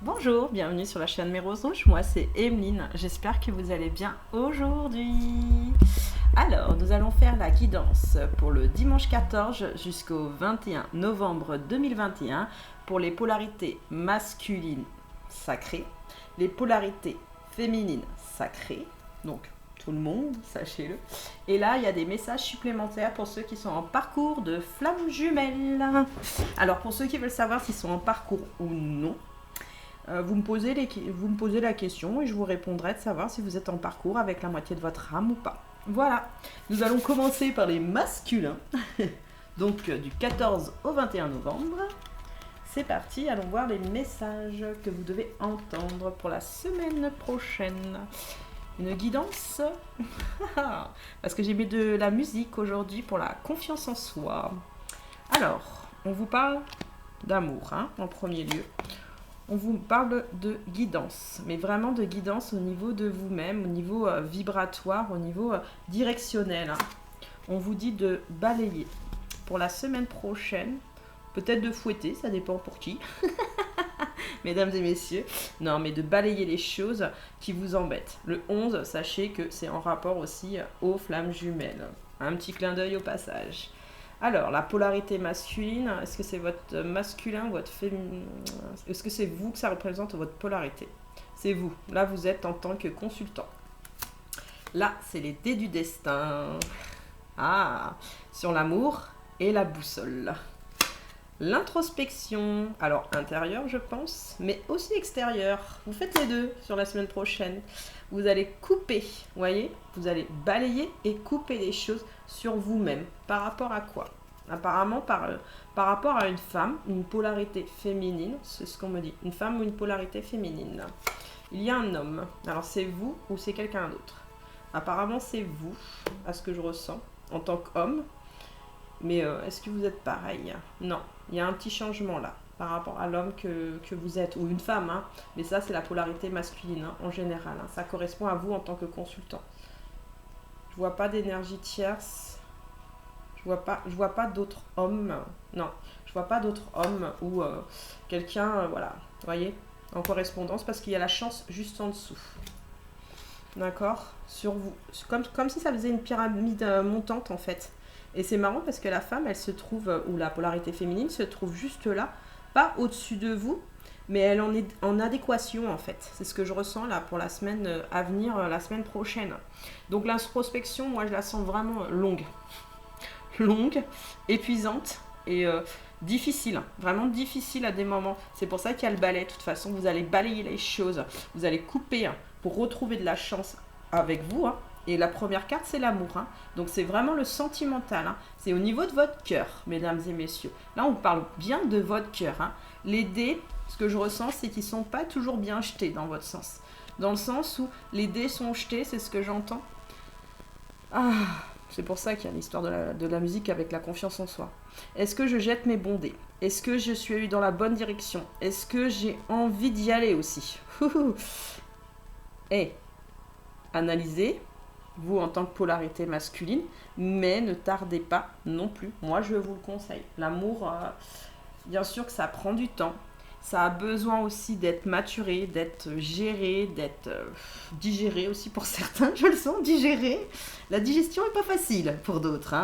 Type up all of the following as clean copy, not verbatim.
Bonjour, bienvenue sur la chaîne Mes Roses Rouges, moi c'est Emeline, j'espère que vous allez bien aujourd'hui. Alors, nous allons faire la guidance pour le dimanche 14 jusqu'au 21 novembre 2021 pour les polarités masculines sacrées, les polarités féminines sacrées, donc tout le monde, sachez-le. Et là, il y a des messages supplémentaires pour ceux qui sont en parcours de flammes jumelles. Alors, pour ceux qui veulent savoir s'ils sont en parcours ou non, vous me posez la question et je vous répondrai de savoir si vous êtes en parcours avec la moitié de votre âme ou pas. Voilà, nous allons commencer par les masculins, donc du 14 au 21 novembre. C'est parti, allons voir les messages que vous devez entendre pour la semaine prochaine. Une guidance parce que j'ai mis de la musique aujourd'hui pour la confiance en soi. Alors, on vous parle d'amour en premier lieu. On vous parle de guidance, mais vraiment de guidance au niveau de vous-même, au niveau vibratoire, au niveau directionnel. On vous dit de balayer. Pour la semaine prochaine, peut-être de fouetter, ça dépend pour qui, mesdames et messieurs. Non, mais de balayer les choses qui vous embêtent. Le 11, sachez que c'est en rapport aussi aux flammes jumelles. Un petit clin d'œil au passage. Alors, la polarité masculine, est-ce que c'est votre masculin ou votre féminin? Est-ce que c'est vous que ça représente votre polarité? C'est vous. Là, vous êtes en tant que consultant. Là, c'est les dés du destin. Ah, sur l'amour et la boussole. L'introspection, alors intérieure je pense, mais aussi extérieure. Vous faites les deux sur la semaine prochaine. Vous allez couper, voyez, vous allez balayer et couper les choses sur vous-même. Par rapport à quoi? Apparemment par rapport à une femme, une polarité féminine, c'est ce qu'on me dit. Une femme ou une polarité féminine. Il y a un homme, alors c'est vous ou c'est quelqu'un d'autre? Apparemment c'est vous, à ce que je ressens, en tant qu'homme. Mais est-ce que vous êtes pareil? Non, il y a un petit changement là par rapport à l'homme que vous êtes, ou une femme, mais ça c'est la polarité masculine en général, ça correspond à vous en tant que consultant. Je vois pas d'énergie tierce, je vois pas d'autres hommes, non, je vois pas d'autres hommes ou quelqu'un, voilà, vous voyez, en correspondance, parce qu'il y a la chance juste en dessous. D'accord? Sur vous, comme si ça faisait une pyramide montante en fait. Et c'est marrant parce que la femme, elle se trouve, ou la polarité féminine se trouve juste là, pas au-dessus de vous, mais elle en est en adéquation en fait. C'est ce que je ressens là pour la semaine à venir, la semaine prochaine. Donc l'introspection, moi je la sens vraiment longue. Longue, épuisante et difficile. Vraiment difficile à des moments. C'est pour ça qu'il y a le balai. De toute façon, vous allez balayer les choses. Vous allez couper pour retrouver de la chance avec vous. Et la première carte, c'est l'amour. Donc c'est vraiment le sentimental. C'est au niveau de votre cœur, mesdames et messieurs. Là, on parle bien de votre cœur. Les dés, ce que je ressens, c'est qu'ils ne sont pas toujours bien jetés dans votre sens. Dans le sens où les dés sont jetés, c'est ce que j'entends. Ah, c'est pour ça qu'il y a l'histoire de la musique avec la confiance en soi. Est-ce que je jette mes bons dés? Est-ce que je suis dans la bonne direction? Est-ce que j'ai envie d'y aller aussi? Et analysez, vous en tant que polarité masculine, mais ne tardez pas non plus. Moi, je vous le conseille. L'amour, bien sûr que ça prend du temps. Ça a besoin aussi d'être maturé, d'être géré, d'être digéré aussi pour certains, je le sens, digéré. La digestion n'est pas facile pour d'autres.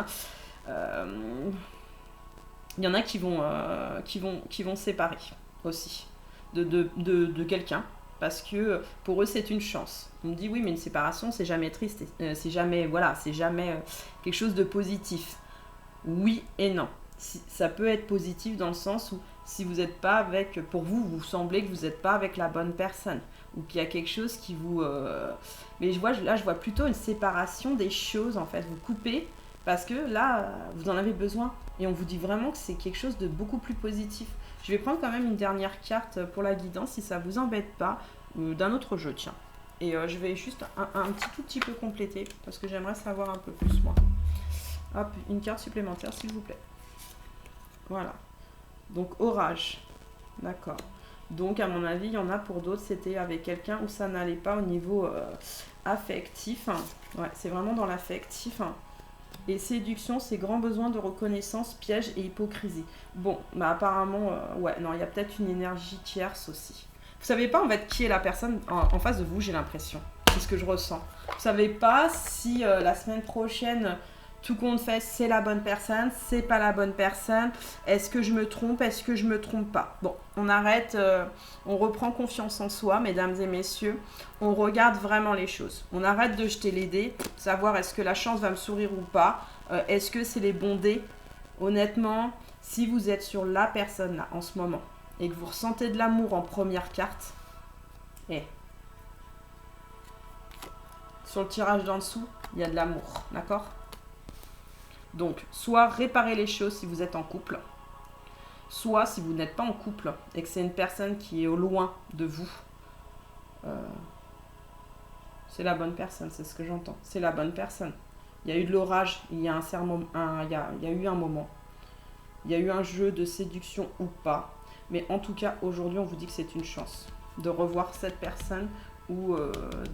Il y en a qui vont séparer aussi de quelqu'un. Parce que pour eux, c'est une chance. On me dit, oui, mais une séparation, c'est jamais triste. C'est jamais, voilà, c'est jamais quelque chose de positif. Oui et non. Ça peut être positif dans le sens où si vous n'êtes pas avec, pour vous, vous semblez que vous n'êtes pas avec la bonne personne. Ou qu'il y a quelque chose qui vous... Mais je vois plutôt une séparation des choses, en fait. Vous coupez parce que là, vous en avez besoin. Et on vous dit vraiment que c'est quelque chose de beaucoup plus positif. Je vais prendre quand même une dernière carte pour la guidance, si ça ne vous embête pas, d'un autre jeu, tiens. Et je vais juste un tout petit peu compléter, parce que j'aimerais savoir un peu plus, moi. Hop, une carte supplémentaire, s'il vous plaît. Voilà. Donc, orage. D'accord. Donc, à mon avis, il y en a pour d'autres, c'était avec quelqu'un où ça n'allait pas au niveau affectif. Ouais, c'est vraiment dans l'affectif. Et séduction, c'est grand besoin de reconnaissance, piège et hypocrisie. Bon, bah apparemment, ouais, non, il y a peut-être une énergie tierce aussi. Vous savez pas en fait qui est la personne en face de vous, j'ai l'impression. C'est ce que je ressens. Vous savez pas si la semaine prochaine, tout compte fait, c'est la bonne personne, c'est pas la bonne personne. Est-ce que je me trompe, est-ce que je me trompe pas? Bon, on arrête, on reprend confiance en soi, mesdames et messieurs. On regarde vraiment les choses. On arrête de jeter les dés, savoir est-ce que la chance va me sourire ou pas. Est-ce que c'est les bons dés? Honnêtement, si vous êtes sur la personne là en ce moment et que vous ressentez de l'amour en première carte, sur le tirage d'en dessous, il y a de l'amour, d'accord? Donc, soit réparer les choses si vous êtes en couple, soit si vous n'êtes pas en couple et que c'est une personne qui est au loin de vous, c'est la bonne personne, c'est ce que j'entends. C'est la bonne personne. Il y a eu de l'orage, il y a il y a eu un moment. Il y a eu un jeu de séduction ou pas. Mais en tout cas, aujourd'hui, on vous dit que c'est une chance de revoir cette personne ou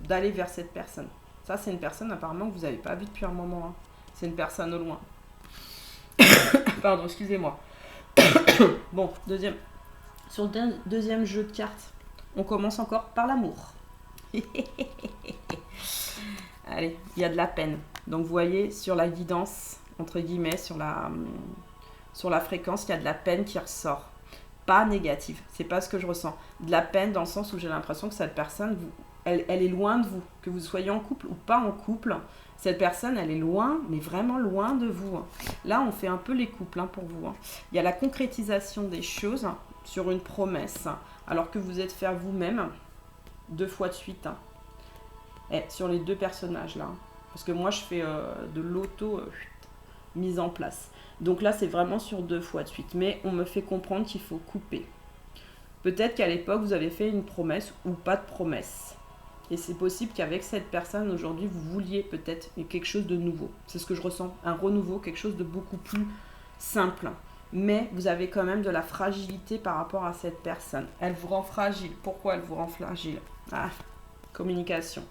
d'aller vers cette personne. Ça, c'est une personne apparemment que vous n'avez pas vue depuis un moment. Hein. C'est une personne au loin. Pardon, excusez-moi. Bon, sur le deuxième jeu de cartes, on commence encore par l'amour. Allez, il y a de la peine. Donc, vous voyez, sur la guidance, entre guillemets, sur la fréquence, il y a de la peine qui ressort. Pas négative, c'est pas ce que je ressens. De la peine dans le sens où j'ai l'impression que cette personne, elle est loin de vous. Que vous soyez en couple ou pas en couple, cette personne, elle est loin, mais vraiment loin de vous. Là, on fait un peu les couples pour vous. Il y a la concrétisation des choses sur une promesse, alors que vous êtes fait vous-même 2 fois de suite. Et sur les 2 personnages là. Parce que moi, je fais de l'auto mise en place. Donc là, c'est vraiment sur 2 fois de suite. Mais on me fait comprendre qu'il faut couper. Peut-être qu'à l'époque, vous avez fait une promesse ou pas de promesse. Et c'est possible qu'avec cette personne, aujourd'hui, vous vouliez peut-être quelque chose de nouveau. C'est ce que je ressens. Un renouveau, quelque chose de beaucoup plus simple. Mais vous avez quand même de la fragilité par rapport à cette personne. Elle vous rend fragile. Pourquoi elle vous rend fragile? Communication.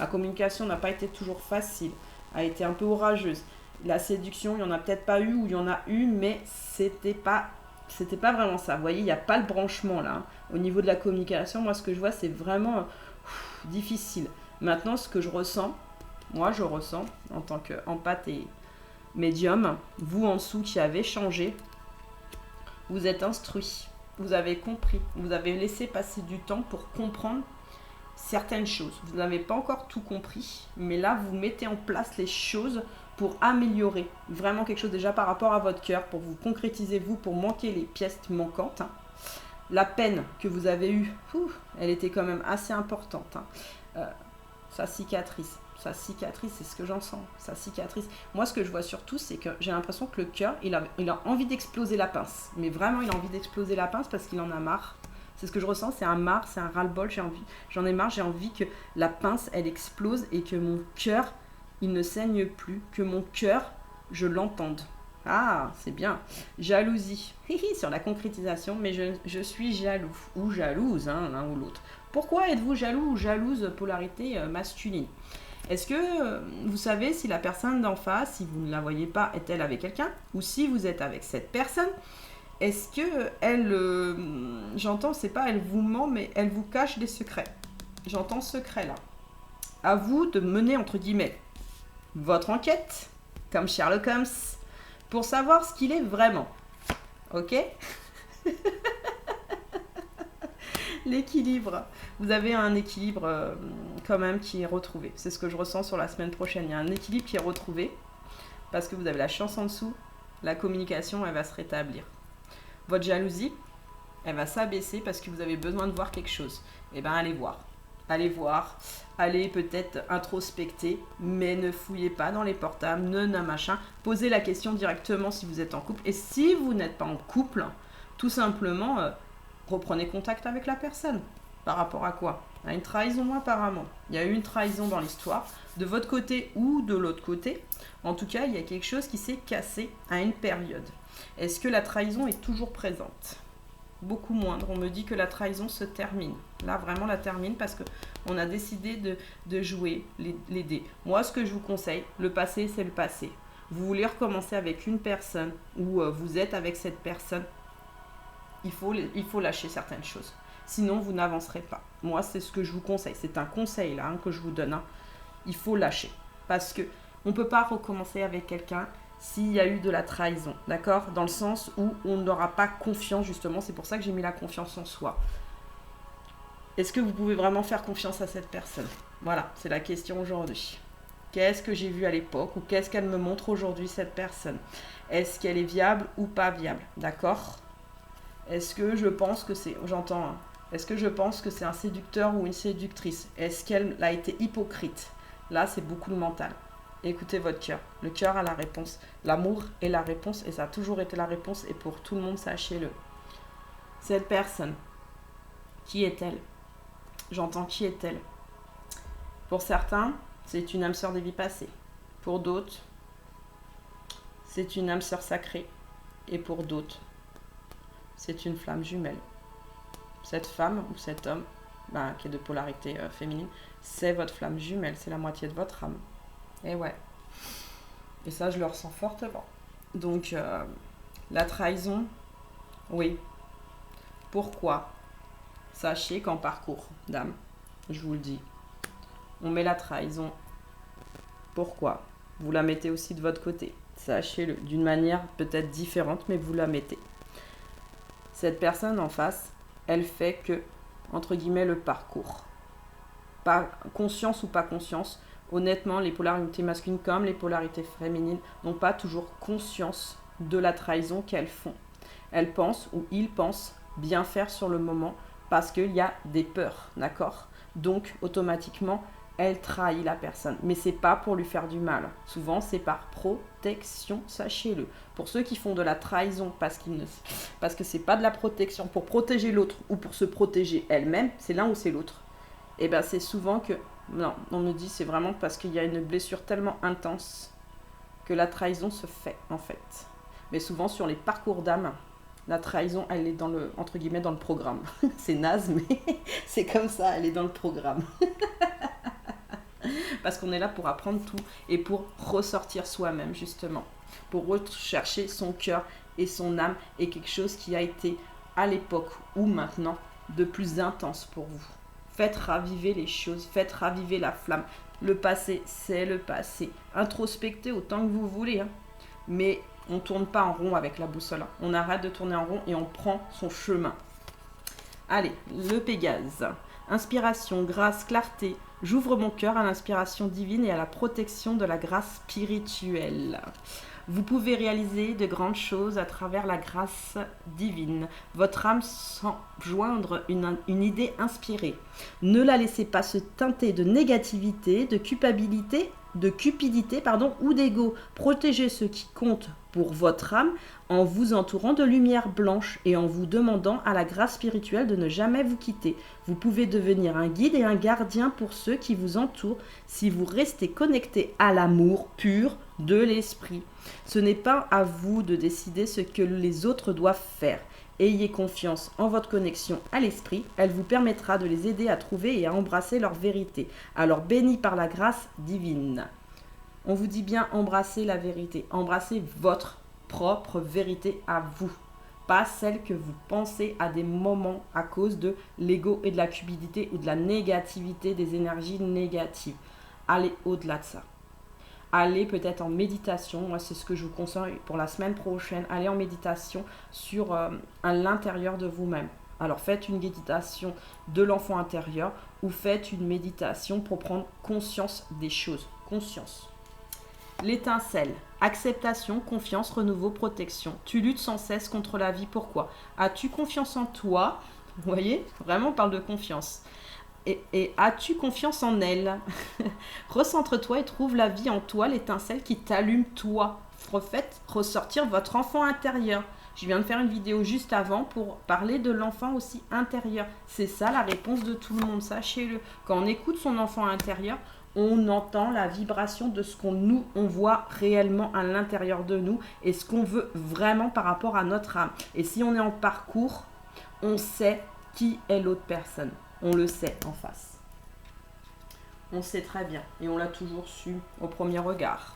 La communication n'a pas été toujours facile. A été un peu orageuse. La séduction, il n'y en a peut-être pas eu ou il y en a eu, mais c'était pas vraiment ça. Vous voyez, il n'y a pas le branchement là. Au niveau de la communication, moi, ce que je vois, c'est vraiment difficile. Maintenant, ce que je ressens en tant qu'empathe et médium, vous en dessous qui avez changé, vous êtes instruit, vous avez compris, vous avez laissé passer du temps pour comprendre certaines choses. Vous n'avez pas encore tout compris, mais là, vous mettez en place les choses pour améliorer vraiment quelque chose déjà par rapport à votre cœur, pour vous concrétiser, pour manquer les pièces manquantes. La peine que vous avez eue, elle était quand même assez importante. Sa cicatrice, c'est ce que j'en sens, sa cicatrice. Moi, ce que je vois surtout, c'est que j'ai l'impression que le cœur, il a envie d'exploser la pince. Mais vraiment, il a envie d'exploser la pince parce qu'il en a marre. C'est ce que je ressens, c'est un marre, c'est un ras-le-bol, j'en ai marre, j'ai envie que la pince, elle explose et que mon cœur, il ne saigne plus, que mon cœur, je l'entende. Ah, c'est bien. Jalousie. Sur la concrétisation, mais je suis jaloux ou jalouse, l'un ou l'autre. Pourquoi êtes-vous jaloux ou jalouse, polarité masculine? Est-ce que vous savez si la personne d'en face, si vous ne la voyez pas, est-elle avec quelqu'un? Ou si vous êtes avec cette personne, est-ce que elle, j'entends, c'est pas elle vous ment, mais elle vous cache des secrets? J'entends secret là. À vous de mener, entre guillemets, votre enquête, comme Sherlock Holmes, pour savoir ce qu'il est vraiment. Ok? L'équilibre. Vous avez un équilibre quand même qui est retrouvé. C'est ce que je ressens sur la semaine prochaine. Il y a un équilibre qui est retrouvé parce que vous avez la chance en dessous. La communication, elle va se rétablir. Votre jalousie, elle va s'abaisser parce que vous avez besoin de voir quelque chose. Eh bien, allez voir. Allez voir. Allez peut-être introspecter, mais ne fouillez pas dans les portables, ne machin. Posez la question directement si vous êtes en couple. Et si vous n'êtes pas en couple, tout simplement, reprenez contact avec la personne. Par rapport à quoi? À une trahison apparemment. Il y a eu une trahison dans l'histoire, de votre côté ou de l'autre côté. En tout cas, il y a quelque chose qui s'est cassé à une période. Est-ce que la trahison est toujours présente? Beaucoup moindre. On me dit que la trahison se termine. Là, vraiment, la termine parce qu'on a décidé de jouer les dés. Moi, ce que je vous conseille, le passé, c'est le passé. Vous voulez recommencer avec une personne, ou vous êtes avec cette personne, il faut lâcher certaines choses. Sinon, vous n'avancerez pas. Moi, c'est ce que je vous conseille. C'est un conseil là que je vous donne. Il faut lâcher. Parce que on ne peut pas recommencer avec quelqu'un s'il y a eu de la trahison. D'accord? Dans le sens où on n'aura pas confiance, justement. C'est pour ça que j'ai mis la confiance en soi. Est-ce que vous pouvez vraiment faire confiance à cette personne? Voilà, c'est la question aujourd'hui. Qu'est-ce que j'ai vu à l'époque ou qu'est-ce qu'elle me montre aujourd'hui, cette personne? Est-ce qu'elle est viable ou pas viable? D'accord? Est-ce que je pense que c'est... J'entends, hein. Est-ce que je pense que c'est un séducteur ou une séductrice? Est-ce qu'elle a été hypocrite? Là, c'est beaucoup le mental. Écoutez votre cœur. Le cœur a la réponse. L'amour est la réponse et ça a toujours été la réponse et pour tout le monde, sachez-le. Cette personne, qui est-elle? J'entends qui est-elle? Pour certains, c'est une âme sœur des vies passées. Pour d'autres, c'est une âme sœur sacrée. Et pour d'autres, c'est une flamme jumelle. Cette femme ou cet homme, qui est de polarité féminine, c'est votre flamme jumelle, c'est la moitié de votre âme. Et ouais. Et ça, je le ressens fortement. Donc, la trahison, oui. Pourquoi? Sachez qu'en parcours d'âme, je vous le dis, on met la trahison. Pourquoi? Vous la mettez aussi de votre côté. Sachez-le, d'une manière peut-être différente, mais vous la mettez. Cette personne en face, elle fait que, entre guillemets, le parcours. Pas conscience ou pas conscience, honnêtement, les polarités masculines comme les polarités féminines n'ont pas toujours conscience de la trahison qu'elles font. Elles pensent ou ils pensent bien faire sur le moment parce qu'il y a des peurs, d'accord? Donc, automatiquement, elle trahit la personne. Mais c'est pas pour lui faire du mal. Souvent, c'est par protection, sachez-le. Pour ceux qui font de la trahison parce que c'est pas de la protection pour protéger l'autre ou pour se protéger elle-même, c'est l'un ou c'est l'autre. Et ben c'est souvent que... Non, on me dit c'est vraiment parce qu'il y a une blessure tellement intense que la trahison se fait, en fait. Mais souvent, sur les parcours d'âme, la trahison, elle est dans le, entre guillemets, dans le programme. C'est naze, mais c'est comme ça, elle est dans le programme. Parce qu'on est là pour apprendre tout et pour ressortir soi-même, justement. Pour rechercher son cœur et son âme et quelque chose qui a été, à l'époque ou maintenant, de plus intense pour vous. Faites raviver les choses, faites raviver la flamme. Le passé, c'est le passé. Introspectez autant que vous voulez, hein. Mais on ne tourne pas en rond avec la boussole. On arrête de tourner en rond et on prend son chemin. Allez, le Pégase. Inspiration, grâce, clarté. J'ouvre mon cœur à l'inspiration divine et à la protection de la grâce spirituelle. Vous pouvez réaliser de grandes choses à travers la grâce divine. Votre âme sent joindre une idée inspirée. Ne la laissez pas se teinter de négativité, de culpabilité, de cupidité, ou d'ego. Protégez ce qui compte pour votre âme en vous entourant de lumière blanche et en vous demandant à la grâce spirituelle de ne jamais vous quitter. Vous pouvez devenir un guide et un gardien pour ceux qui vous entourent si vous restez connecté à l'amour pur de l'esprit. Ce n'est pas à vous de décider ce que les autres doivent faire. Ayez confiance en votre connexion à l'esprit, elle vous permettra de les aider à trouver et à embrasser leur vérité. Alors bénis par la grâce divine. On vous dit bien embrasser la vérité, embrasser votre propre vérité à vous, pas celle que vous pensez à des moments à cause de l'ego et de la cupidité ou de la négativité, des énergies négatives. Allez au-delà de ça. Allez peut-être en méditation, moi c'est ce que je vous conseille pour la semaine prochaine, allez en méditation sur à l'intérieur de vous-même. Alors faites une méditation de l'enfant intérieur ou faites une méditation pour prendre conscience des choses. Conscience. L'étincelle, acceptation, confiance, renouveau, protection. Tu luttes sans cesse contre la vie, pourquoi? As-tu confiance en toi? Vous voyez, vraiment on parle de confiance. Et as-tu confiance en elle? Recentre-toi et trouve la vie en toi, l'étincelle qui t'allume toi. Faites ressortir votre enfant intérieur. Je viens de faire une vidéo juste avant pour parler de l'enfant aussi intérieur. C'est ça la réponse de tout le monde, sachez-le. Quand on écoute son enfant intérieur, on entend la vibration de ce qu'on voit réellement à l'intérieur de nous et ce qu'on veut vraiment par rapport à notre âme. Et si on est en parcours, on sait qui est l'autre personne. On le sait en face. On sait très bien et on l'a toujours su au premier regard.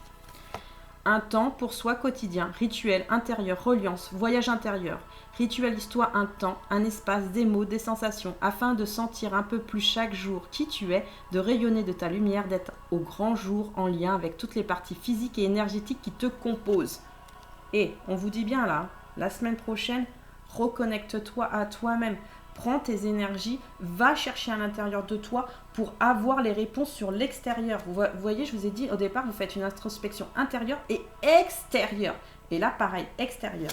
Un temps pour soi quotidien, rituel intérieur, reliance, voyage intérieur. Ritualise-toi un temps, un espace, des mots, des sensations, afin de sentir un peu plus chaque jour qui tu es, de rayonner de ta lumière, d'être au grand jour en lien avec toutes les parties physiques et énergétiques qui te composent. Et on vous dit bien là, la semaine prochaine, reconnecte-toi à toi-même. Prends tes énergies, va chercher à l'intérieur de toi pour avoir les réponses sur l'extérieur. Vous voyez, je vous ai dit au départ, vous faites une introspection intérieure et extérieure. Et là, pareil, extérieur.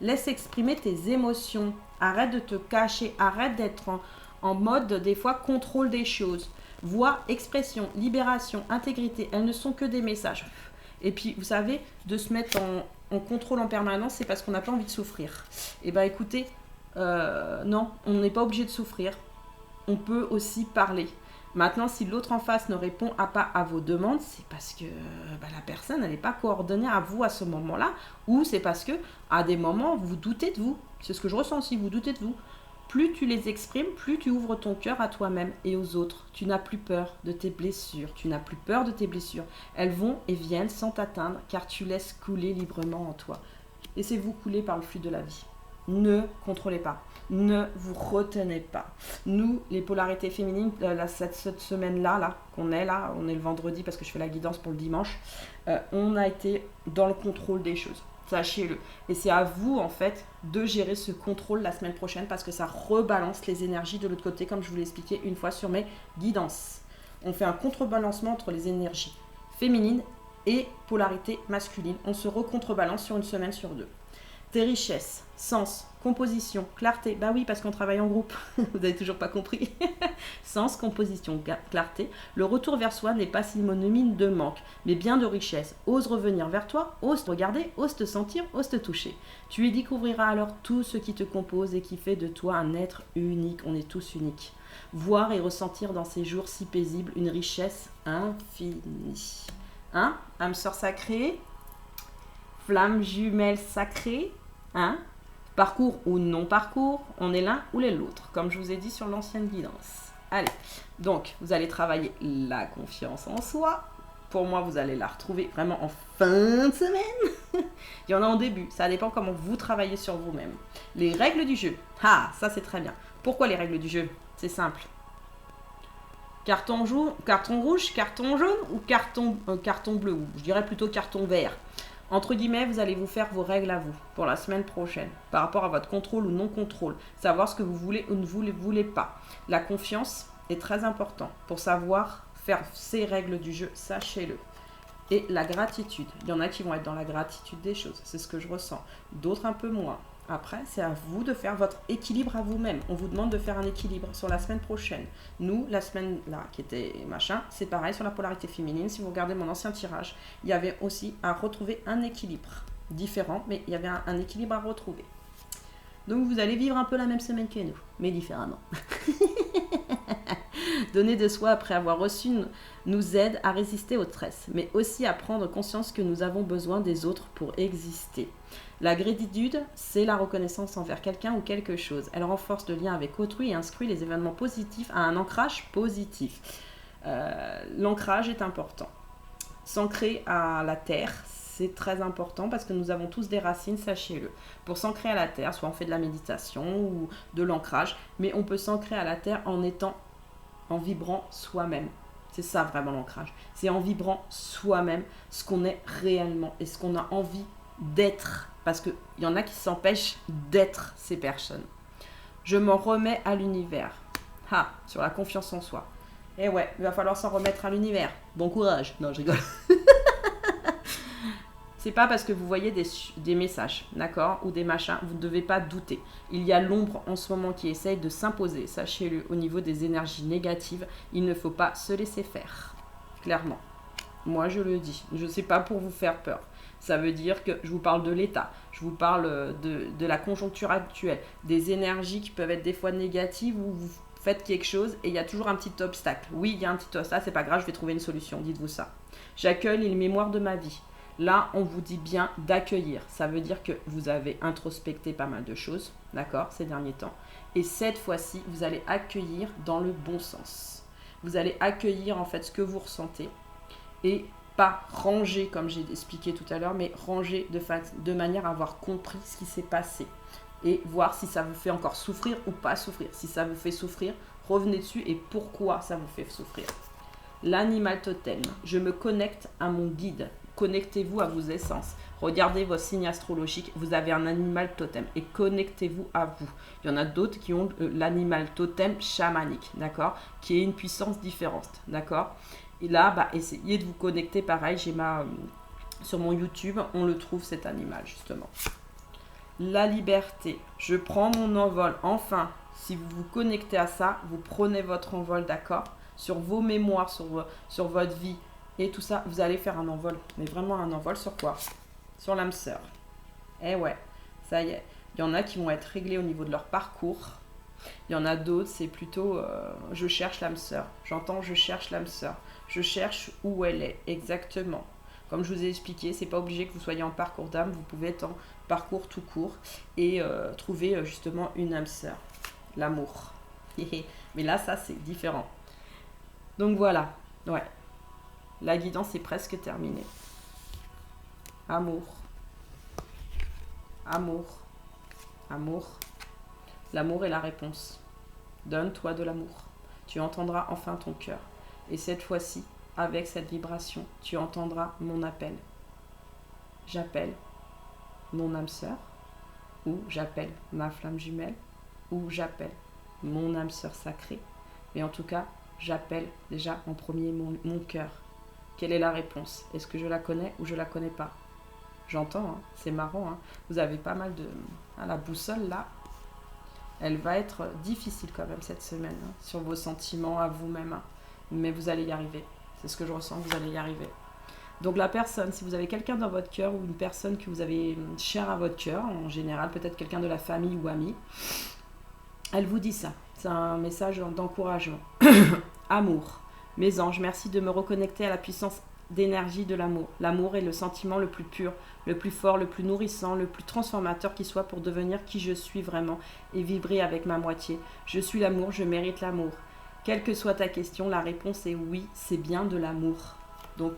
Laisse exprimer tes émotions. Arrête de te cacher, arrête d'être en mode, des fois, contrôle des choses. Voix, expression, libération, intégrité, elles ne sont que des messages. Et puis, vous savez, de se mettre en contrôle en permanence, c'est parce qu'on n'a pas envie de souffrir. Et bien, écoutez, non, on n'est pas obligé de souffrir. On peut aussi parler. Maintenant, si l'autre en face ne répond pas à vos demandes, c'est parce que la personne n'est pas coordonnée à vous à ce moment-là, ou c'est parce que à des moments, vous doutez de vous. C'est ce que je ressens aussi, vous doutez de vous. Plus tu les exprimes, plus tu ouvres ton cœur à toi-même et aux autres. Tu n'as plus peur de tes blessures. Tu n'as plus peur de tes blessures. Elles vont et viennent sans t'atteindre car tu laisses couler librement en toi. Laissez-vous couler par le flux de la vie. Ne contrôlez pas. Ne vous retenez pas. Nous, les polarités féminines, cette semaine-là, on est le vendredi parce que je fais la guidance pour le dimanche, on a été dans le contrôle des choses. Sachez-le. Et c'est à vous, en fait, de gérer ce contrôle la semaine prochaine parce que ça rebalance les énergies de l'autre côté, comme je vous l'ai expliqué une fois sur mes guidances. On fait un contrebalancement entre les énergies féminines et polarité masculine. On se recontrebalance sur une semaine sur deux. Tes richesses, sens, composition, clarté. Bah oui, parce qu'on travaille en groupe. Vous n'avez toujours pas compris. Sens, composition, clarté. Le retour vers soi n'est pas synonyme de manque, mais bien de richesse. Ose revenir vers toi, ose te regarder, ose te sentir, ose te toucher. Tu y découvriras alors tout ce qui te compose et qui fait de toi un être unique. On est tous uniques. Voir et ressentir dans ces jours si paisibles une richesse infinie. Hein, âme sœur sacrée, flamme jumelle sacrée, hein? Parcours ou non parcours, on est l'un ou l'autre, comme je vous ai dit sur l'ancienne guidance. Allez, donc vous allez travailler la confiance en soi. Pour moi, vous allez la retrouver vraiment en fin de semaine. Il y en a en début, ça dépend comment vous travaillez sur vous-même. Les règles du jeu, ça c'est très bien. Pourquoi les règles du jeu? C'est simple. Carton rouge, carton jaune ou carton bleu, ou je dirais plutôt carton vert. Entre guillemets, vous allez vous faire vos règles à vous pour la semaine prochaine par rapport à votre contrôle ou non-contrôle. Savoir ce que vous voulez ou ne voulez pas. La confiance est très important pour savoir faire ces règles du jeu, sachez-le. Et la gratitude. Il y en a qui vont être dans la gratitude des choses, c'est ce que je ressens. D'autres un peu moins. Après, c'est à vous de faire votre équilibre à vous-même. On vous demande de faire un équilibre sur la semaine prochaine. Nous, la semaine là, qui était machin, c'est pareil sur la polarité féminine. Si vous regardez mon ancien tirage, il y avait aussi à retrouver un équilibre différent, mais il y avait un équilibre à retrouver. Donc vous allez vivre un peu la même semaine que nous, mais différemment. Donner de soi après avoir reçu nous aide à résister au stress, mais aussi à prendre conscience que nous avons besoin des autres pour exister. La gratitude, c'est la reconnaissance envers quelqu'un ou quelque chose. Elle renforce le lien avec autrui et inscrit les événements positifs à un ancrage positif. L'ancrage est important. S'ancrer à la terre, c'est très important parce que nous avons tous des racines, sachez-le. Pour s'ancrer à la terre, soit on fait de la méditation ou de l'ancrage, mais on peut s'ancrer à la terre en vibrant soi-même. C'est ça vraiment l'ancrage. C'est en vibrant soi-même ce qu'on est réellement et ce qu'on a envie d'être. Parce qu'il y en a qui s'empêchent d'être ces personnes. Je m'en remets à l'univers. Sur la confiance en soi. Et ouais, il va falloir s'en remettre à l'univers. Bon courage. Non, je rigole. C'est pas parce que vous voyez des messages, d'accord, ou des machins, vous ne devez pas douter. Il y a l'ombre en ce moment qui essaye de s'imposer, sachez-le, au niveau des énergies négatives, il ne faut pas se laisser faire, clairement. Moi, je le dis, je ne sais pas pour vous faire peur. Ça veut dire que je vous parle de l'état, je vous parle de la conjoncture actuelle, des énergies qui peuvent être des fois négatives où vous faites quelque chose et il y a toujours un petit obstacle. Oui, il y a un petit obstacle, c'est pas grave, je vais trouver une solution, dites-vous ça. J'accueille les mémoires de ma vie. Là, on vous dit bien d'accueillir. Ça veut dire que vous avez introspecté pas mal de choses, d'accord, ces derniers temps. Et cette fois-ci, vous allez accueillir dans le bon sens. Vous allez accueillir en fait ce que vous ressentez et pas rangé comme j'ai expliqué tout à l'heure, mais rangé de manière à avoir compris ce qui s'est passé. Et voir si ça vous fait encore souffrir ou pas souffrir. Si ça vous fait souffrir, revenez dessus et pourquoi ça vous fait souffrir. L'animal totem. Je me connecte à mon guide. Connectez-vous à vos essences. Regardez vos signes astrologiques. Vous avez un animal totem et connectez-vous à vous. Il y en a d'autres qui ont l'animal totem chamanique, d'accord, qui est une puissance différente, d'accord. Et là, essayez de vous connecter. Pareil, j'ai sur mon YouTube, on le trouve cet animal justement. La liberté. Je prends mon envol. Enfin, si vous vous connectez à ça, vous prenez votre envol, d'accord, sur vos mémoires, sur votre vie et tout ça, vous allez faire un envol. Mais vraiment un envol sur quoi? Sur l'âme sœur. Eh ouais, ça y est. Il y en a qui vont être réglés au niveau de leur parcours. Il y en a d'autres, c'est plutôt je cherche l'âme sœur. J'entends je cherche l'âme sœur. Je cherche où elle est, exactement. Comme je vous ai expliqué, c'est pas obligé que vous soyez en parcours d'âme, vous pouvez être en parcours tout court et trouver justement une âme sœur. L'amour. Mais là, ça, c'est différent. Donc voilà, ouais. La guidance est presque terminée. Amour. Amour. Amour. L'amour est la réponse. Donne-toi de l'amour. Tu entendras enfin ton cœur. Et cette fois-ci, avec cette vibration, tu entendras mon appel. J'appelle mon âme sœur, ou j'appelle ma flamme jumelle, ou j'appelle mon âme sœur sacrée. Mais en tout cas, j'appelle déjà en premier mon cœur. Quelle est la réponse? Est-ce que je la connais ou je la connais pas? J'entends, hein, c'est marrant. Hein. Vous avez pas mal de... la boussole, là, elle va être difficile quand même cette semaine, hein, sur vos sentiments à vous-même. Hein. Mais vous allez y arriver. C'est ce que je ressens, vous allez y arriver. Donc la personne, si vous avez quelqu'un dans votre cœur ou une personne que vous avez chère à votre cœur, en général, peut-être quelqu'un de la famille ou ami, elle vous dit ça. C'est un message d'encouragement. Amour. Mes anges, merci de me reconnecter à la puissance d'énergie de l'amour. L'amour est le sentiment le plus pur, le plus fort, le plus nourrissant, le plus transformateur qui soit pour devenir qui je suis vraiment et vibrer avec ma moitié. Je suis l'amour, je mérite l'amour. Quelle que soit ta question, la réponse est oui, c'est bien de l'amour. Donc,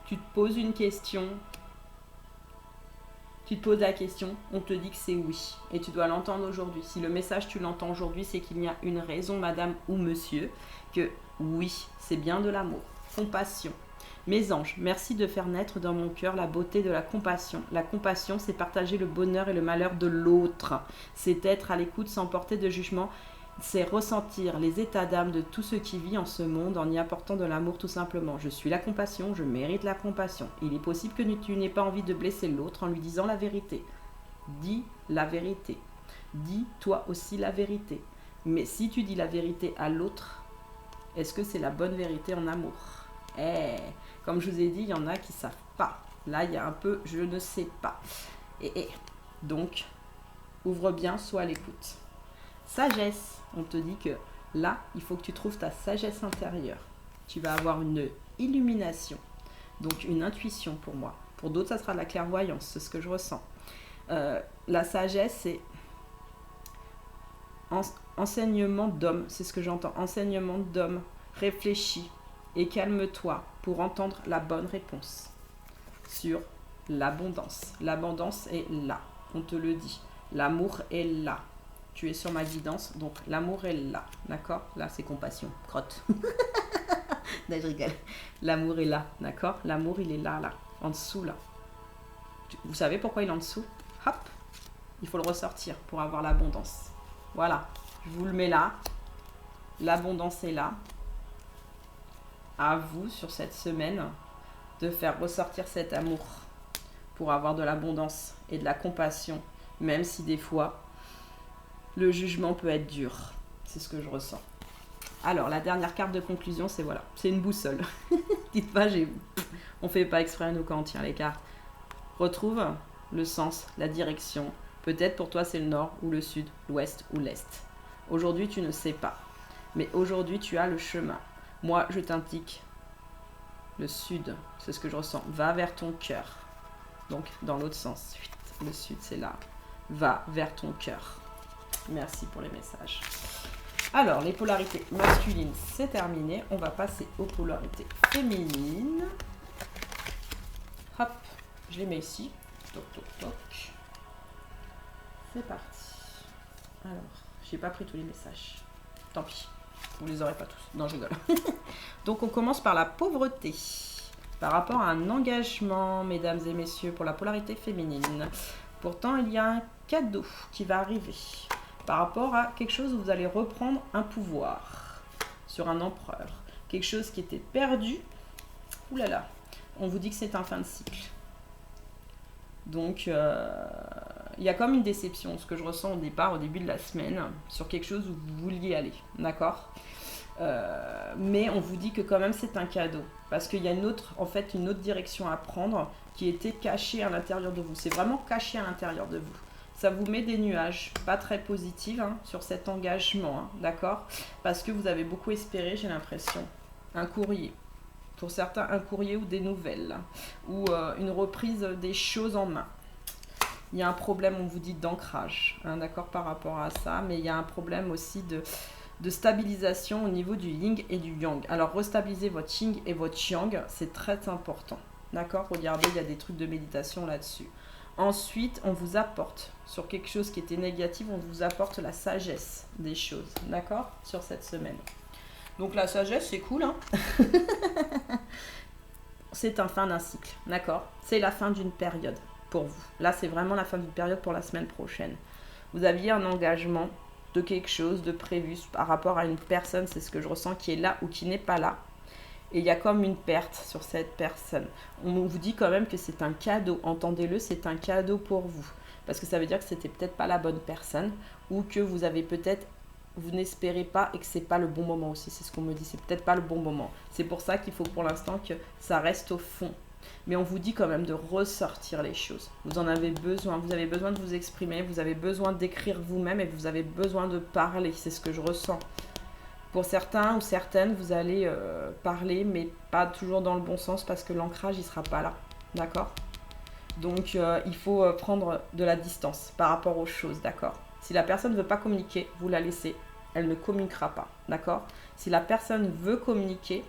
tu te poses une question, tu te poses la question, on te dit que c'est oui. Et tu dois l'entendre aujourd'hui. Si le message, tu l'entends aujourd'hui, c'est qu'il y a une raison, madame ou monsieur, que oui, c'est bien de l'amour. Compassion. Mes anges, merci de faire naître dans mon cœur la beauté de la compassion. La compassion, c'est partager le bonheur et le malheur de l'autre. C'est être à l'écoute sans porter de jugement. C'est ressentir les états d'âme de tout ce qui vit en ce monde en y apportant de l'amour tout simplement. Je suis la compassion, je mérite la compassion. Il est possible que tu n'aies pas envie de blesser l'autre en lui disant la vérité. Dis la vérité. Dis toi aussi la vérité. Mais si tu dis la vérité à l'autre, est-ce que c'est la bonne vérité en amour? Comme je vous ai dit, il y en a qui ne savent pas. Là, il y a un peu je ne sais pas. Donc, ouvre bien, sois à l'écoute. Sagesse, on te dit que là, il faut que tu trouves ta sagesse intérieure. Tu vas avoir une illumination, donc une intuition pour moi. Pour d'autres, ça sera de la clairvoyance, c'est ce que je ressens. La sagesse, c'est enseignement d'homme, c'est ce que j'entends. Enseignement d'homme, réfléchis et calme-toi pour entendre la bonne réponse sur l'abondance. L'abondance est là, on te le dit. L'amour est là. Tu es sur ma guidance, donc l'amour est là, d'accord? Là, c'est compassion, crotte. Là, je rigole. L'amour est là, d'accord? L'amour, il est là, là, en dessous, là. Vous savez pourquoi il est en dessous? Hop, il faut le ressortir pour avoir l'abondance. Voilà, je vous le mets là. L'abondance est là. À vous, sur cette semaine, de faire ressortir cet amour pour avoir de l'abondance et de la compassion, même si des fois, le jugement peut être dur. C'est ce que je ressens. Alors, la dernière carte de conclusion, c'est voilà. C'est une boussole. Dites pas, on fait pas exprès nous quand on tient les cartes. Retrouve le sens, la direction. Peut-être pour toi, c'est le nord ou le sud, l'ouest ou l'est. Aujourd'hui, tu ne sais pas. Mais aujourd'hui, tu as le chemin. Moi, je t'indique le sud. C'est ce que je ressens. Va vers ton cœur. Donc, dans l'autre sens. Le sud, c'est là. Va vers ton cœur. Merci pour les messages. Alors, les polarités masculines, c'est terminé. On va passer aux polarités féminines. Je les mets ici. Toc, toc, toc. C'est parti. Alors, j'ai pas pris tous les messages. Tant pis. Vous les aurez pas tous. Non, je rigole. Donc, on commence par la pauvreté. Par rapport à un engagement, mesdames et messieurs, pour la polarité féminine. Pourtant, il y a un cadeau qui va arriver. Par rapport à quelque chose où vous allez reprendre un pouvoir. Sur un empereur. Quelque chose qui était perdu. Ouh là là. On vous dit que c'est un fin de cycle. Donc, il y a comme une déception, ce que je ressens au départ, au début de la semaine, sur quelque chose où vous vouliez aller, d'accord ? Mais on vous dit que quand même c'est un cadeau, parce qu'il y a une autre direction à prendre qui était cachée à l'intérieur de vous. C'est vraiment caché à l'intérieur de vous. Ça vous met des nuages, pas très positifs sur cet engagement, d'accord ? Parce que vous avez beaucoup espéré, j'ai l'impression. Un courrier. Pour certains, un courrier ou des nouvelles, ou une reprise des choses en main. Il y a un problème, on vous dit, d'ancrage, d'accord, par rapport à ça, mais il y a un problème aussi de stabilisation au niveau du yin et du yang. Alors, restabiliser votre yin et votre yang, c'est très important, d'accord ? Regardez, il y a des trucs de méditation là-dessus. Ensuite, on vous apporte, sur quelque chose qui était négatif, on vous apporte la sagesse des choses, d'accord ? Sur cette semaine. Donc la sagesse, c'est cool, C'est un fin d'un cycle, d'accord ? C'est la fin d'une période pour vous. Là, c'est vraiment la fin d'une période pour la semaine prochaine. Vous aviez un engagement de quelque chose de prévu par rapport à une personne, c'est ce que je ressens, qui est là ou qui n'est pas là. Et il y a comme une perte sur cette personne. On vous dit quand même que c'est un cadeau. Entendez-le, c'est un cadeau pour vous. Parce que ça veut dire que c'était peut-être pas la bonne personne ou que vous avez peut-être vous n'espérez pas et que c'est pas le bon moment aussi, c'est ce qu'on me dit, c'est peut-être pas le bon moment. C'est pour ça qu'il faut pour l'instant que ça reste au fond. Mais on vous dit quand même de ressortir les choses. Vous en avez besoin, vous avez besoin de vous exprimer, vous avez besoin d'écrire vous-même et vous avez besoin de parler, c'est ce que je ressens. Pour certains ou certaines, vous allez parler, mais pas toujours dans le bon sens parce que l'ancrage, il sera pas là, d'accord ? Donc, il faut prendre de la distance par rapport aux choses, d'accord ? Si la personne ne veut pas communiquer, vous la laissez. Elle ne communiquera pas, d'accord ? Si la personne veut communiquer,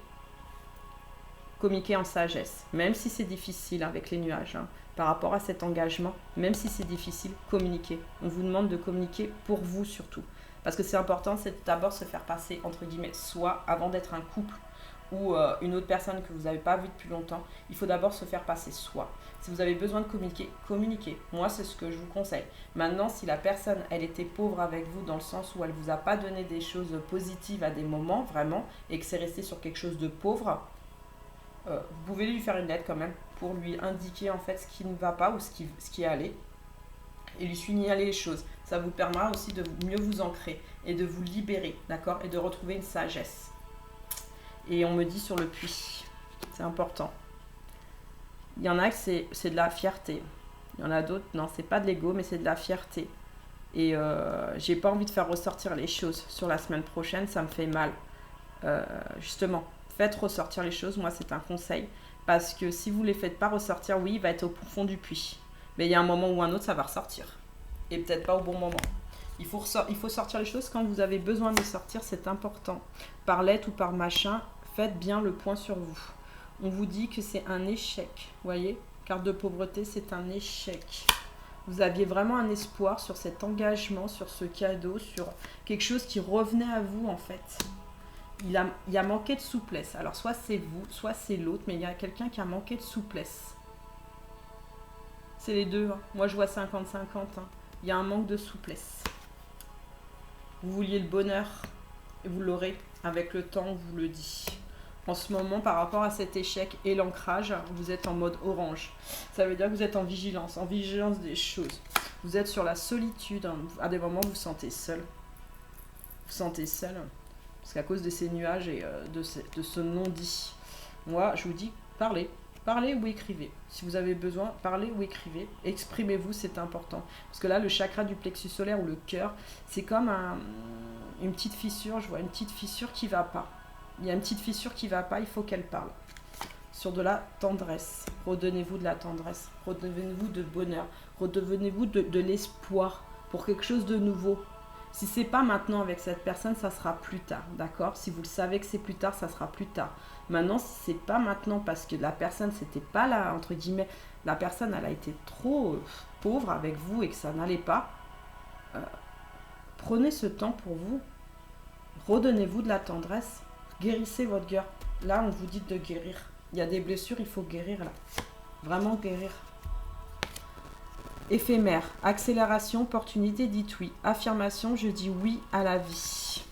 communiquez en sagesse. Même si c'est difficile avec les nuages, par rapport à cet engagement, même si c'est difficile, communiquez. On vous demande de communiquer pour vous surtout. Parce que c'est important, c'est d'abord se faire passer, entre guillemets, soi, avant d'être un couple ou une autre personne que vous n'avez pas vue depuis longtemps. Il faut d'abord se faire passer soi. Si vous avez besoin de communiquer, communiquez. Moi, c'est ce que je vous conseille. Maintenant, si la personne, elle était pauvre avec vous dans le sens où elle ne vous a pas donné des choses positives à des moments, vraiment, et que c'est resté sur quelque chose de pauvre, vous pouvez lui faire une lettre quand même pour lui indiquer en fait ce qui ne va pas ou ce qui est allé et lui signaler les choses. Ça vous permettra aussi de mieux vous ancrer et de vous libérer, d'accord ? Et de retrouver une sagesse. Et on me dit sur le puits, c'est important. Il y en a que c'est de la fierté. Il y en a d'autres, non, c'est pas de l'ego, mais c'est de la fierté. Et j'ai pas envie de faire ressortir les choses sur la semaine prochaine, ça me fait mal. Justement, faites ressortir les choses, moi c'est un conseil. Parce que si vous ne les faites pas ressortir, oui, il va être au fond du puits. Mais il y a un moment ou un autre, ça va ressortir. Et peut-être pas au bon moment. Il faut sortir les choses quand vous avez besoin de sortir, c'est important. Par lettre ou par machin, faites bien le point sur vous. On vous dit que c'est un échec, vous voyez ? Carte de pauvreté, c'est un échec. Vous aviez vraiment un espoir sur cet engagement, sur ce cadeau, sur quelque chose qui revenait à vous en fait. Il y a manqué de souplesse. Alors soit c'est vous, soit c'est l'autre, mais il y a quelqu'un qui a manqué de souplesse. C'est les deux. Moi je vois 50-50. Il y a un manque de souplesse. Vous vouliez le bonheur et vous l'aurez avec le temps, on vous le dit. En ce moment, par rapport à cet échec et l'ancrage, vous êtes en mode orange. Ça veut dire que vous êtes en vigilance des choses. Vous êtes sur la solitude. À des moments, vous vous sentez seul. Vous sentez seul. Parce qu'à cause de ces nuages et de ce non-dit. Moi, je vous dis, parlez. Parlez ou écrivez. Si vous avez besoin, parlez ou écrivez. Exprimez-vous, c'est important. Parce que là, le chakra du plexus solaire ou le cœur, c'est comme une petite fissure. Je vois une petite fissure qui ne va pas. Il y a une petite fissure qui ne va pas, il faut qu'elle parle. Sur de la tendresse. Redonnez-vous de la tendresse. Redonnez-vous de bonheur. Redonnez-vous de l'espoir pour quelque chose de nouveau. Si c'est pas maintenant avec cette personne, ça sera plus tard, d'accord? Si vous le savez que c'est plus tard, ça sera plus tard. Maintenant, si c'est pas maintenant parce que la personne, c'était pas là, entre guillemets, la personne, elle a été trop pauvre avec vous et que ça n'allait pas, prenez ce temps pour vous. Redonnez-vous de la tendresse. Guérissez votre cœur. Là, on vous dit de guérir. Il y a des blessures, il faut guérir là. Vraiment guérir. Éphémère. Accélération, opportunité, dites oui. Affirmation, je dis oui à la vie.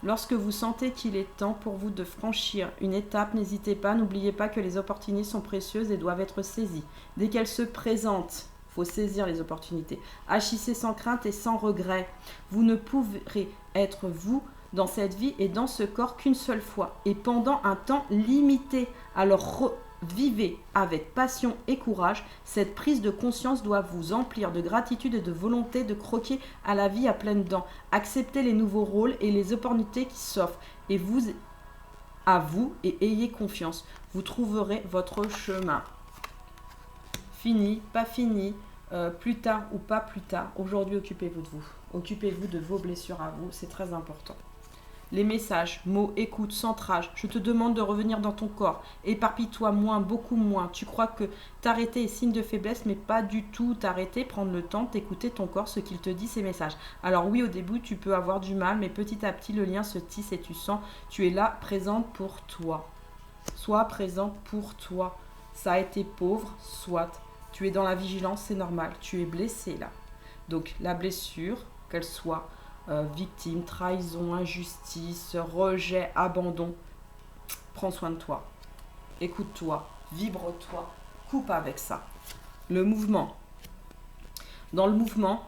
Lorsque vous sentez qu'il est temps pour vous de franchir une étape, n'hésitez pas, n'oubliez pas que les opportunités sont précieuses et doivent être saisies. Dès qu'elles se présentent, il faut saisir les opportunités. Agissez sans crainte et sans regret. Vous ne pourrez être vous dans cette vie et dans ce corps qu'une seule fois et pendant un temps limité. Alors vivez avec passion et courage. Cette prise de conscience doit vous emplir de gratitude et de volonté de croquer à la vie à pleines dents. Acceptez les nouveaux rôles et les opportunités qui s'offrent et à vous et ayez confiance. Vous trouverez votre chemin. Fini, pas fini, plus tard ou pas plus tard. Aujourd'hui, occupez-vous de vous. Occupez-vous de vos blessures à vous. C'est très important. Les messages, mots, écoute, centrage. Je te demande de revenir dans ton corps. Éparpille-toi moins, beaucoup moins. Tu crois que t'arrêter est signe de faiblesse, mais pas du tout. T'arrêter, prendre le temps d'écouter ton corps, ce qu'il te dit, ses messages. Alors oui, au début, tu peux avoir du mal, mais petit à petit, le lien se tisse et tu sens, tu es là, présente pour toi. Sois présent pour toi. Ça a été pauvre, soit. Tu es dans la vigilance, c'est normal. Tu es blessé là. Donc la blessure, qu'elle soit victime, trahison, injustice, rejet, abandon. Prends soin de toi. Écoute-toi. Vibre-toi. Coupe avec ça. Le mouvement. Dans le mouvement,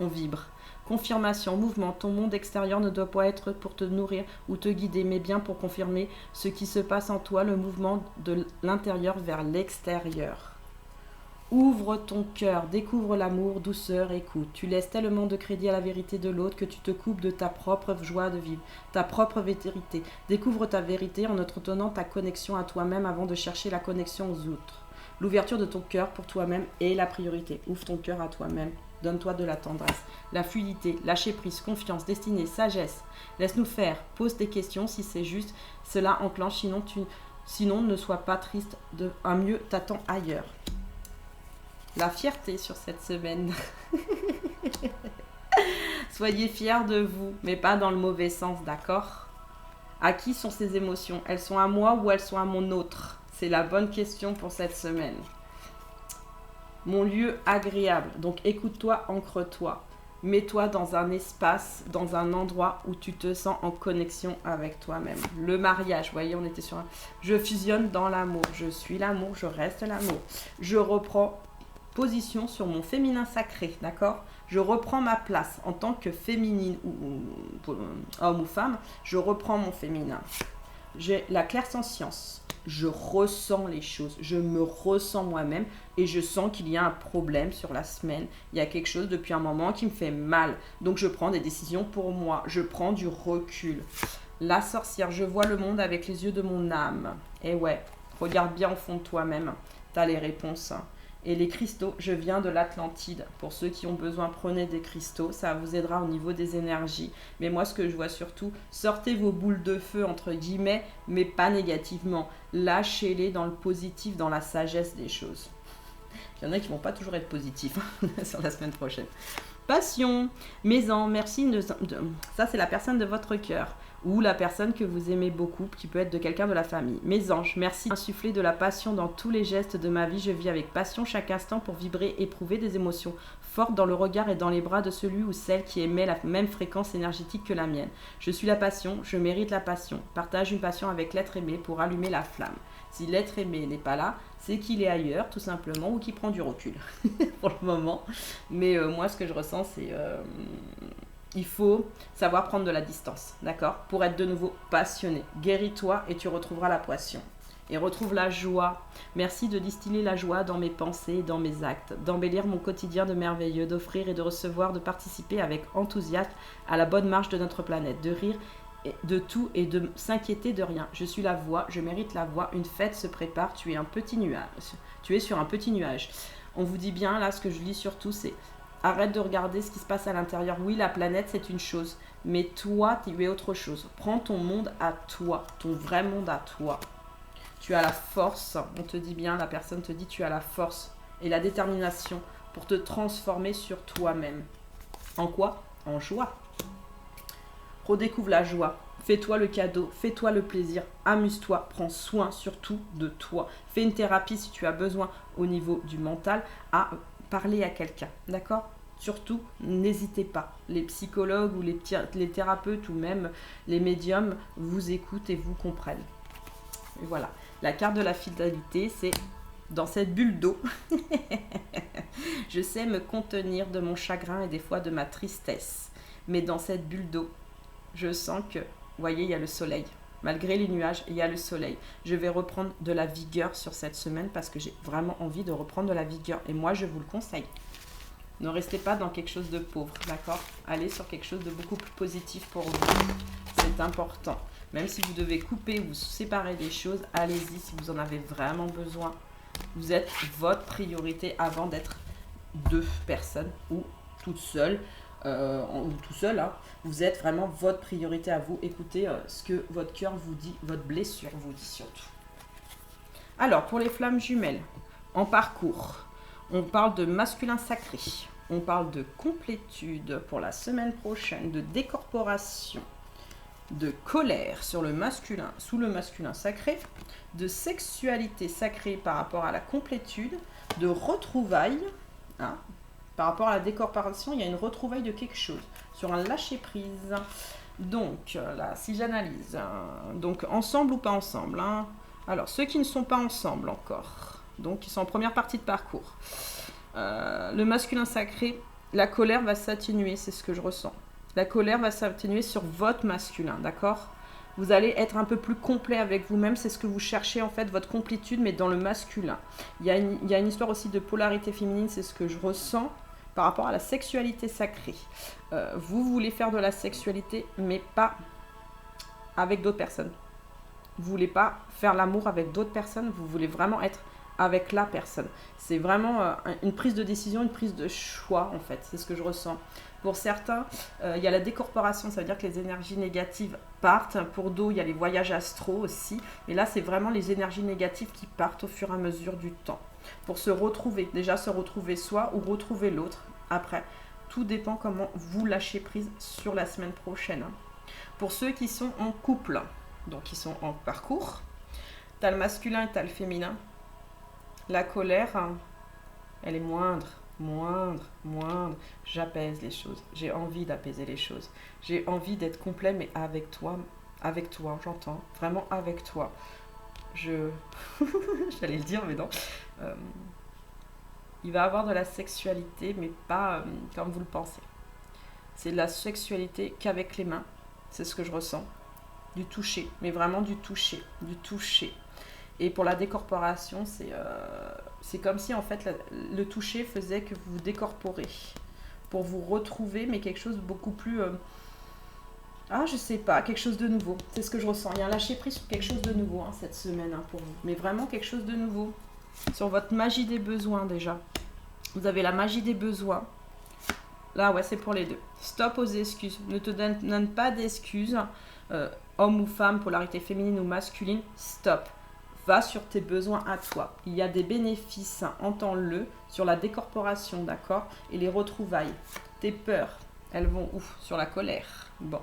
on vibre. Confirmation, mouvement. Ton monde extérieur ne doit pas être pour te nourrir ou te guider, mais bien pour confirmer ce qui se passe en toi, le mouvement de l'intérieur vers l'extérieur. Ouvre ton cœur, découvre l'amour, douceur, écoute. Tu laisses tellement de crédit à la vérité de l'autre que tu te coupes de ta propre joie de vivre, ta propre vérité. Découvre ta vérité en entretenant ta connexion à toi-même avant de chercher la connexion aux autres. L'ouverture de ton cœur pour toi-même est la priorité. Ouvre ton cœur à toi-même. Donne-toi de la tendresse. La fluidité, lâcher prise, confiance, destinée, sagesse. Laisse-nous faire. Pose des questions si c'est juste. Cela enclenche, sinon ne sois pas triste. Un mieux t'attend ailleurs. La fierté sur cette semaine. Soyez fiers de vous, mais pas dans le mauvais sens, d'accord? À qui sont ces émotions? Elles sont à moi ou elles sont à mon autre? C'est la bonne question pour cette semaine. Mon lieu agréable. Donc écoute-toi, ancre-toi. Mets-toi dans un espace, dans un endroit où tu te sens en connexion avec toi-même. Le mariage, vous voyez, on était sur un... Je fusionne dans l'amour. Je suis l'amour, je reste l'amour. Je reprends position sur mon féminin sacré, d'accord? Je reprends ma place en tant que féminine ou homme ou femme. Je reprends mon féminin. J'ai la clairsentience. Je ressens les choses. Je me ressens moi-même et je sens qu'il y a un problème sur la semaine. Il y a quelque chose depuis un moment qui me fait mal. Donc je prends des décisions pour moi. Je prends du recul. La sorcière, je vois le monde avec les yeux de mon âme. Et ouais, regarde bien au fond de toi-même. T'as les réponses. Et les cristaux, je viens de l'Atlantide. Pour ceux qui ont besoin, prenez des cristaux. Ça vous aidera au niveau des énergies. Mais moi, ce que je vois surtout, sortez vos boules de feu, entre guillemets, mais pas négativement. Lâchez-les dans le positif, dans la sagesse des choses. Il y en a qui ne vont pas toujours être positifs sur la semaine prochaine. Passion, maison, merci. Ça, c'est la personne de votre cœur. Ou la personne que vous aimez beaucoup, qui peut être de quelqu'un de la famille. Mes anges, merci d'insuffler de la passion dans tous les gestes de ma vie. Je vis avec passion chaque instant pour vibrer, éprouver des émotions fortes dans le regard et dans les bras de celui ou celle qui émet la même fréquence énergétique que la mienne. Je suis la passion, je mérite la passion. Partage une passion avec l'être aimé pour allumer la flamme. Si l'être aimé n'est pas là, c'est qu'il est ailleurs, tout simplement, ou qu'il prend du recul pour le moment. Mais moi, ce que je ressens, c'est... il faut savoir prendre de la distance, d'accord? Pour être de nouveau passionné. Guéris-toi et tu retrouveras la passion. Et retrouve la joie. Merci de distiller la joie dans mes pensées et dans mes actes. D'embellir mon quotidien de merveilleux, d'offrir et de recevoir, de participer avec enthousiasme à la bonne marche de notre planète. De rire de tout et de s'inquiéter de rien. Je suis la voix, je mérite la voix. Une fête se prépare, tu es un petit nuage. Tu es sur un petit nuage. On vous dit bien, là, ce que je lis surtout, c'est Arrête de regarder ce qui se passe à l'intérieur. Oui, la planète, c'est une chose. Mais toi, tu es autre chose. Prends ton monde à toi. Ton vrai monde à toi. Tu as la force. On te dit bien, la personne te dit, tu as la force et la détermination pour te transformer sur toi-même. En quoi? En joie. Redécouvre la joie. Fais-toi le cadeau, fais-toi le plaisir, amuse-toi, prends soin surtout de toi. Fais une thérapie si tu as besoin au niveau du mental à parler à quelqu'un, d'accord? Surtout, n'hésitez pas. Les psychologues ou les thérapeutes ou même les médiums vous écoutent et vous comprennent. Et voilà. La carte de la fidélité, c'est dans cette bulle d'eau. Je sais me contenir de mon chagrin et des fois de ma tristesse. Mais dans cette bulle d'eau, je sens que, vous voyez, il y a le soleil. Malgré les nuages, il y a le soleil. Je vais reprendre de la vigueur sur cette semaine parce que j'ai vraiment envie de reprendre de la vigueur. Et moi, je vous le conseille. Ne restez pas dans quelque chose de pauvre, d'accord? Allez sur quelque chose de beaucoup plus positif pour vous. C'est important. Même si vous devez couper ou vous séparer des choses, allez-y si vous en avez vraiment besoin. Vous êtes votre priorité avant d'être deux personnes ou toute seule. Ou tout seul, hein. Vous êtes vraiment votre priorité à vous. Écoutez ce que votre cœur vous dit, votre blessure vous dit surtout. Alors, pour les flammes jumelles, en parcours, on parle de masculin sacré, on parle de complétude pour la semaine prochaine, de décorporation, de colère sur le masculin, sous le masculin sacré, de sexualité sacrée par rapport à la complétude, de retrouvailles, hein. Par rapport à la décorporation, il y a une retrouvaille de quelque chose, sur un lâcher-prise. Donc, là, si j'analyse, donc ensemble ou pas ensemble, hein. Alors, ceux qui ne sont pas ensemble encore, donc qui sont en première partie de parcours, le masculin sacré, la colère va s'atténuer, c'est ce que je ressens. La colère va s'atténuer sur votre masculin, d'accord? Vous allez être un peu plus complet avec vous-même, c'est ce que vous cherchez en fait, votre complétude, mais dans le masculin. Il y a une histoire aussi de polarité féminine, c'est ce que je ressens par rapport à la sexualité sacrée. Vous voulez faire de la sexualité, mais pas avec d'autres personnes. Vous voulez pas faire l'amour avec d'autres personnes, vous voulez vraiment être avec la personne. C'est vraiment une prise de décision, une prise de choix en fait, c'est ce que je ressens. Pour certains, il y a la décorporation, ça veut dire que les énergies négatives partent. Pour d'autres, il y a les voyages astro aussi. Mais là, c'est vraiment les énergies négatives qui partent au fur et à mesure du temps. Pour se retrouver, déjà se retrouver soi ou retrouver l'autre après. Tout dépend comment vous lâchez prise sur la semaine prochaine. Pour ceux qui sont en couple, donc qui sont en parcours, tu as le masculin et tu as le féminin. La colère, elle est moindre. J'apaise les choses. J'ai envie d'apaiser les choses. J'ai envie d'être complet, mais avec toi, j'entends, vraiment avec toi. J'allais le dire, mais non. Il va avoir de la sexualité, mais pas comme vous le pensez. C'est de la sexualité qu'avec les mains. C'est ce que je ressens. Du toucher, mais vraiment du toucher. Et pour la décorporation, c'est comme si en fait le toucher faisait que vous vous décorporez pour vous retrouver, mais quelque chose de beaucoup plus... je sais pas, quelque chose de nouveau. C'est ce que je ressens. Il y a un lâcher-prise sur quelque chose de nouveau cette semaine pour vous. Mais vraiment quelque chose de nouveau. Sur votre magie des besoins déjà. Vous avez la magie des besoins. Là, ouais, c'est pour les deux. Stop aux excuses. Ne te donne pas d'excuses. Homme ou femme, polarité féminine ou masculine, stop. Va sur tes besoins à toi. Il y a des bénéfices, entends-le, sur la décorporation, d'accord? Et les retrouvailles. Tes peurs, elles vont où? Sur la colère. Bon.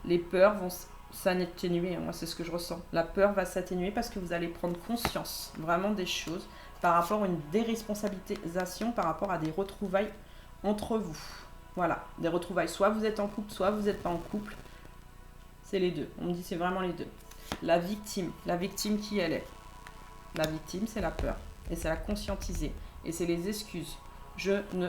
Les peurs vont s'atténuer, moi c'est ce que je ressens. La peur va s'atténuer parce que vous allez prendre conscience vraiment des choses par rapport à une déresponsabilisation, par rapport à des retrouvailles entre vous. Voilà, des retrouvailles. Soit vous êtes en couple, soit vous n'êtes pas en couple. C'est les deux. On me dit c'est vraiment les deux. La victime qui elle est? La victime, c'est la peur. Et c'est la conscientiser. Et c'est les excuses. Je ne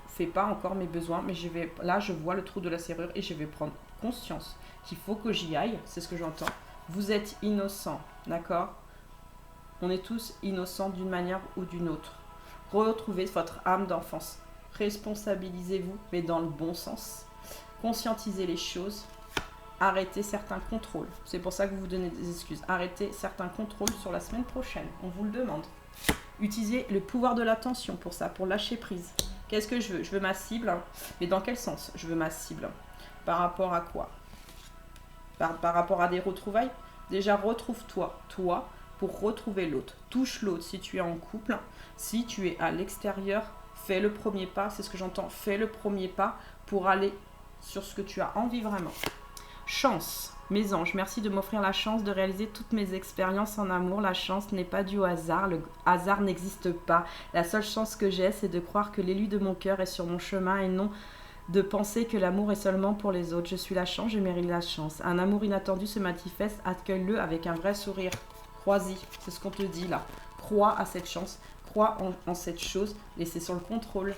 fais pas encore mes besoins, mais là, je vois le trou de la serrure et je vais prendre conscience qu'il faut que j'y aille. C'est ce que j'entends. Vous êtes innocent, d'accord? On est tous innocents d'une manière ou d'une autre. Retrouvez votre âme d'enfance. Responsabilisez-vous, mais dans le bon sens. Conscientisez les choses. Arrêtez certains contrôles. C'est pour ça que vous vous donnez des excuses. Arrêtez certains contrôles sur la semaine prochaine. On vous le demande. Utilisez le pouvoir de l'attention pour ça, pour lâcher prise. Qu'est-ce que je veux? Je veux ma cible. Mais dans quel sens je veux ma cible? Par rapport à quoi? Par rapport à des retrouvailles? Déjà, retrouve-toi, toi, pour retrouver l'autre. Touche l'autre si tu es en couple. Si tu es à l'extérieur, fais le premier pas. C'est ce que j'entends. Fais le premier pas pour aller sur ce que tu as envie vraiment. Chance. Mes anges, merci de m'offrir la chance de réaliser toutes mes expériences en amour. La chance n'est pas due au hasard. Le hasard n'existe pas. La seule chance que j'ai, c'est de croire que l'élu de mon cœur est sur mon chemin et non de penser que l'amour est seulement pour les autres. Je suis la chance, je mérite la chance. Un amour inattendu se manifeste, accueille-le avec un vrai sourire. Crois-y, c'est ce qu'on te dit là. Crois à cette chance, crois en cette chose, laissez sur le contrôle.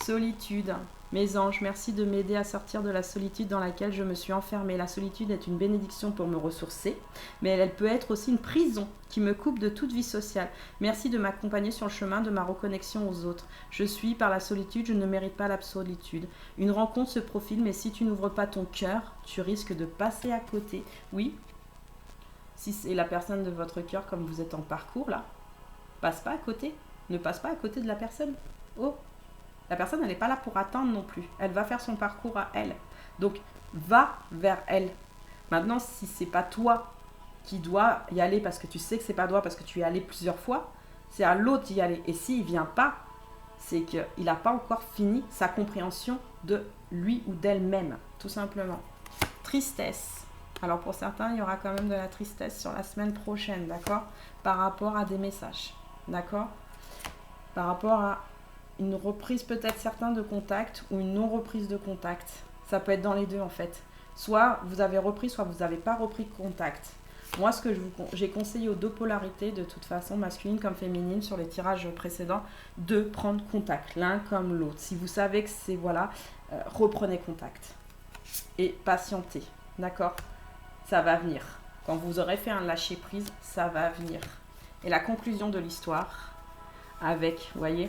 Solitude. Mes anges, merci de m'aider à sortir de la solitude dans laquelle je me suis enfermée. La solitude est une bénédiction pour me ressourcer, mais elle peut être aussi une prison qui me coupe de toute vie sociale. Merci de m'accompagner sur le chemin de ma reconnexion aux autres. Je suis par la solitude, je ne mérite pas la solitude. Une rencontre se profile, mais si tu n'ouvres pas ton cœur, tu risques de passer à côté. Oui, si c'est la personne de votre cœur, comme vous êtes en parcours là, passe pas à côté. Ne passe pas à côté de la personne. Oh, la personne, elle n'est pas là pour attendre non plus. Elle va faire son parcours à elle. Donc, va vers elle. Maintenant, si c'est pas toi qui dois y aller parce que tu sais que c'est pas toi, parce que tu y es allé plusieurs fois, c'est à l'autre d'y aller. Et s'il ne vient pas, c'est qu'il n'a pas encore fini sa compréhension de lui ou d'elle-même, tout simplement. Tristesse. Alors, pour certains, il y aura quand même de la tristesse sur la semaine prochaine, d'accord? Par rapport à des messages, d'accord? Par rapport à une reprise peut-être certains de contact ou une non-reprise de contact. Ça peut être dans les deux en fait. Soit vous avez repris, soit vous n'avez pas repris contact. Moi, ce que j'ai conseillé aux deux polarités, de toute façon, masculine comme féminine, sur les tirages précédents, de prendre contact, l'un comme l'autre. Si vous savez que c'est, voilà, reprenez contact. Et patientez, d'accord? Ça va venir. Quand vous aurez fait un lâcher-prise, ça va venir. Et la conclusion de l'histoire, avec, vous voyez,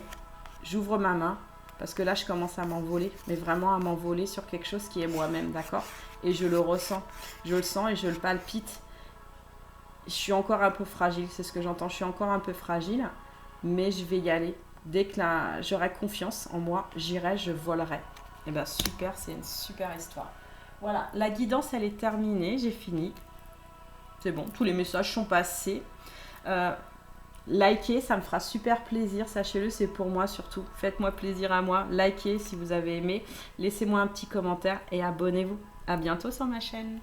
j'ouvre ma main, parce que là, je commence à m'envoler, mais vraiment à m'envoler sur quelque chose qui est moi-même, d'accord? Et je le ressens. Je le sens et je le palpite. Je suis encore un peu fragile, c'est ce que j'entends. Je suis encore un peu fragile, mais je vais y aller. Dès que j'aurai confiance en moi, j'irai, je volerai. Et bien, super, c'est une super histoire. Voilà, la guidance, elle est terminée, j'ai fini. C'est bon, tous les messages sont passés. Likez, ça me fera super plaisir, sachez-le, c'est pour moi surtout. Faites-moi plaisir à moi, likez si vous avez aimé, laissez-moi un petit commentaire et abonnez-vous. À bientôt sur ma chaîne.